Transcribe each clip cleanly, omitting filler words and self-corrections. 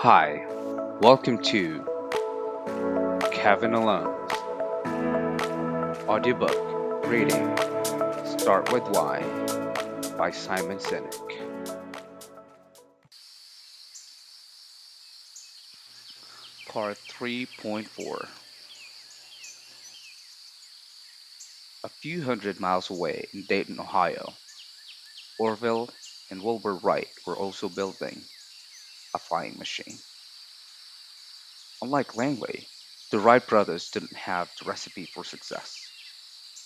Hi, welcome to Kevin Alone's audiobook reading Start With Why by Simon Sinek. Part 3.4. A few hundred miles away in Dayton, Ohio, Orville and Wilbur Wright were also building a flying machine. Unlike Langley, the Wright brothers didn't have the recipe for success.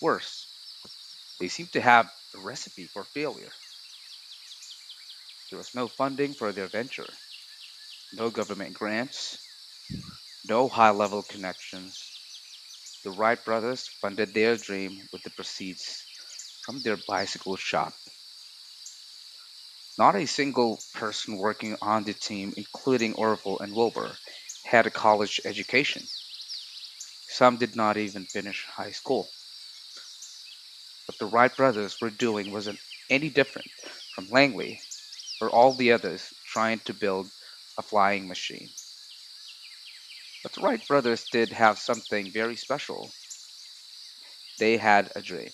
Worse, they seemed to have a recipe for failure. There was no funding for their venture, no government grants, no high level connections. The Wright brothers funded their dream with the proceeds from their bicycle shop. Not a single person working on the team, including Orville and Wilbur, had a college education. Some did not even finish high school. What the Wright brothers were doing wasn't any different from Langley or all the others trying to build a flying machine. But the Wright brothers did have something very special. They had a dream.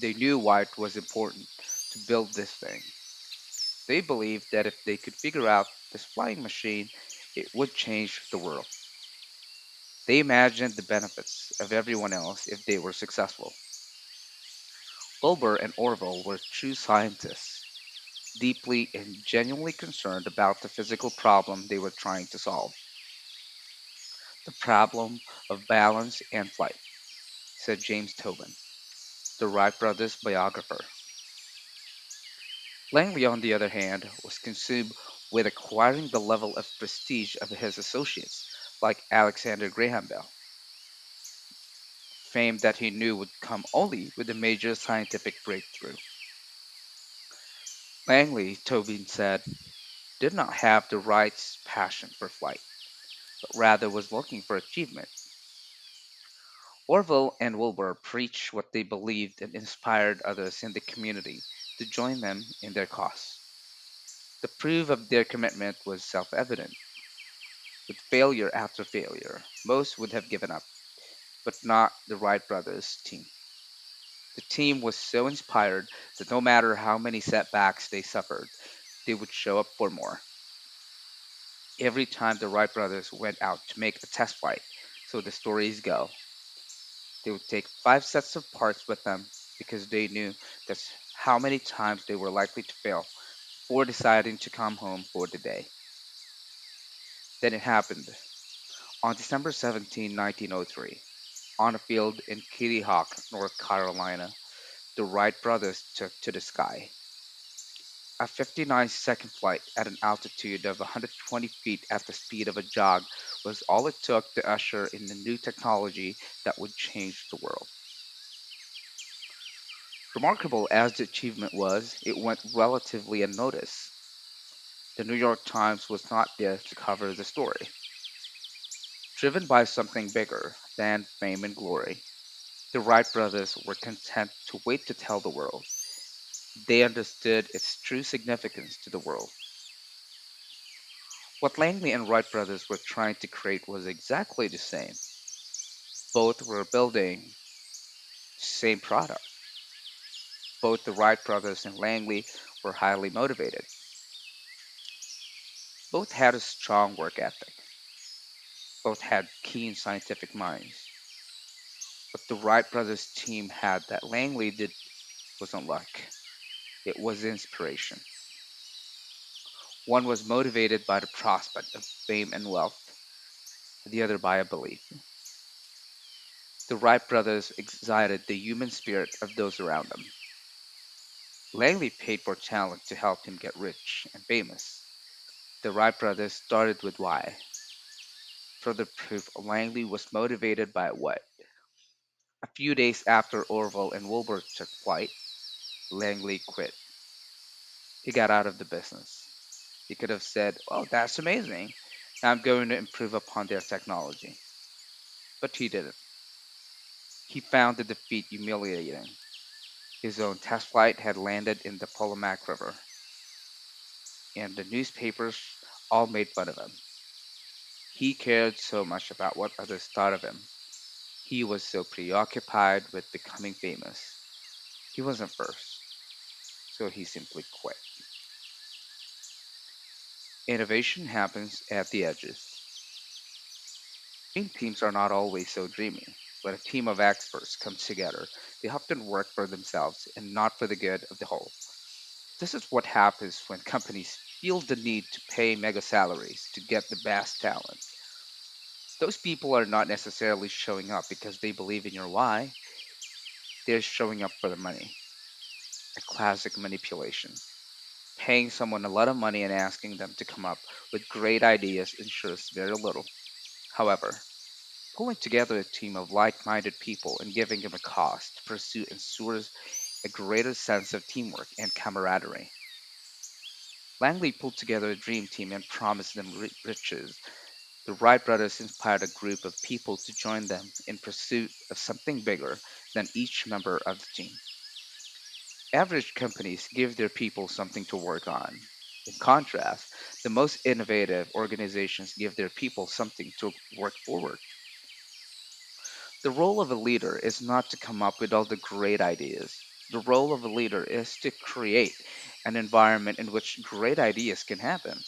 They knew why it was important to build this thing. They believed that if they could figure out this flying machine, it would change the world. They imagined the benefits of everyone else if they were successful. Wilbur and Orville were true scientists, deeply and genuinely concerned about the physical problem they were trying to solve, the problem of balance and flight, said James Tobin, the Wright brothers' biographer. Langley, on the other hand, was consumed with acquiring the level of prestige of his associates, like Alexander Graham Bell, fame that he knew would come only with a major scientific breakthrough. Langley, Tobin said, did not have the right passion for flight, but rather was looking for achievement. Orville and Wilbur preached what they believed and inspired others in the community to join them in their cause. The proof of their commitment was self evident. With failure after failure, most would have given up, but not the Wright brothers team. The team was so inspired that no matter how many setbacks they suffered, they would show up for more. Every time the Wright brothers went out to make a test flight, so the stories go, they would take 5 sets of parts with them because they knew that's how many times they were likely to fail before deciding to come home for the day. Then it happened. On December 17, 1903, on a field in Kitty Hawk, North Carolina, the Wright brothers took to the sky. A 59-second flight at an altitude of 120 feet at the speed of a jog was all it took to usher in the new technology that would change the world. Remarkable as the achievement was, it went relatively unnoticed. The New York Times was not there to cover the story. Driven by something bigger than fame and glory, the Wright brothers were content to wait to tell the world. They understood its true significance to the world. What Langley and Wright brothers were trying to create was exactly the same. Both were building the same product. Both the Wright brothers and Langley were highly motivated. Both had a strong work ethic. Both had keen scientific minds. What the Wright brothers team had that Langley did wasn't luck. It was inspiration. One was motivated by the prospect of fame and wealth, the other by a belief. The Wright brothers excited the human spirit of those around them. Langley paid for talent to help him get rich and famous. The Wright brothers started with why. Further proof Langley was motivated by what. A few days after Orville and Wilbur took flight, Langley quit. He got out of the business. He could have said, "Oh, that's amazing. I'm going to improve upon their technology." But he didn't. He found the defeat humiliating. His own test flight had landed in the Potomac River, and the newspapers all made fun of him. He cared so much about what others thought of him. He was so preoccupied with becoming famous. He wasn't first, so he simply quit. Innovation happens at the edges. Dream teams are not always so dreamy. When a team of experts comes together, they often work for themselves and not for the good of the whole. This is what happens when companies feel the need to pay mega salaries to get the best talent. Those people are not necessarily showing up because they believe in your why, they're showing up for the money. A classic manipulation. Paying someone a lot of money and asking them to come up with great ideas ensures very little. However, pulling together a team of like minded people and giving them a cause to pursue ensures a greater sense of teamwork and camaraderie. Langley pulled together a dream team and promised them riches. The Wright brothers inspired a group of people to join them in pursuit of something bigger than each member of the team. Average companies give their people something to work on. In contrast, the most innovative organizations give their people something to work forward. The role of a leader is not to come up with all the great ideas. The role of a leader is to create an environment in which great ideas can happen.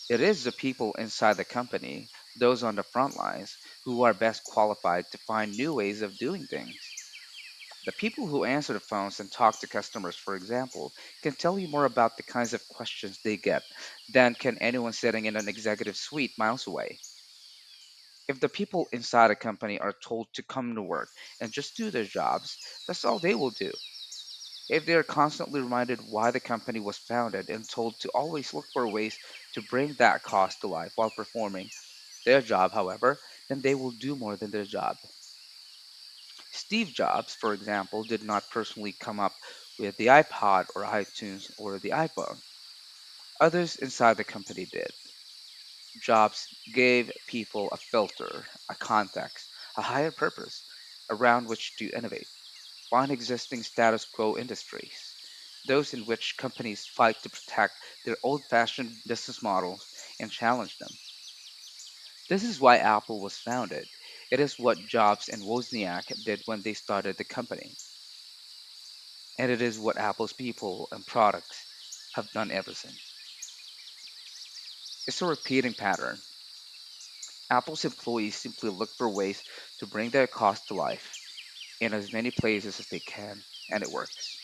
It is the people inside the company, those on the front lines, who are best qualified to find new ways of doing things. The people who answer the phones and talk to customers, for example, can tell you more about the kinds of questions they get than can anyone sitting in an executive suite miles away. If the people inside a company are told to come to work and just do their jobs, that's all they will do. If they are constantly reminded why the company was founded and told to always look for ways to bring that cause to life while performing their job, however, then they will do more than their job. Steve Jobs, for example, did not personally come up with the iPod or iTunes or the iPhone. Others inside the company did. Jobs gave people a filter, a context, a higher purpose around which to innovate, find existing status quo industries, those in which companies fight to protect their old fashioned business models and challenge them. This is why Apple was founded. It is what Jobs and Wozniak did when they started the company. And it is what Apple's people and products have done ever since. It's a repeating pattern. Apple's employees simply look for ways to bring their cause to life in as many places as they can, and it works.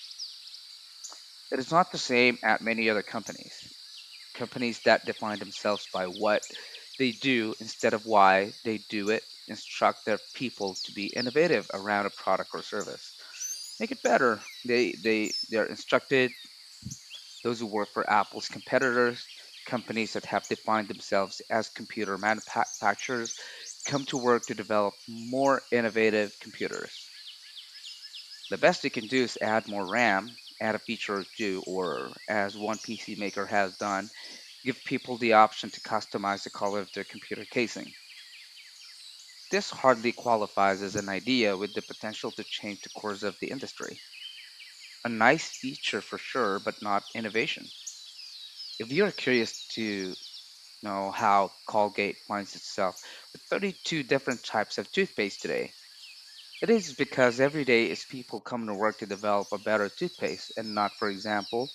It is not the same at many other companies. Companies that define themselves by what they do instead of why they do it instruct their people to be innovative around a product or service. Make it better. They're instructed. Those who work for Apple's competitors, companies that have defined themselves as computer manufacturers, come to work to develop more innovative computers. The best you can do is add more RAM, add a feature or two, or as one PC maker has done, give people the option to customize the color of their computer casing. This hardly qualifies as an idea with the potential to change the course of the industry. A nice feature for sure, but not innovation. If you're curious to know how Colgate finds itself with 32 different types of toothpaste today, it is because every day is people come to work to develop a better toothpaste and not, for example,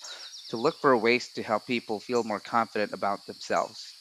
to look for ways to help people feel more confident about themselves.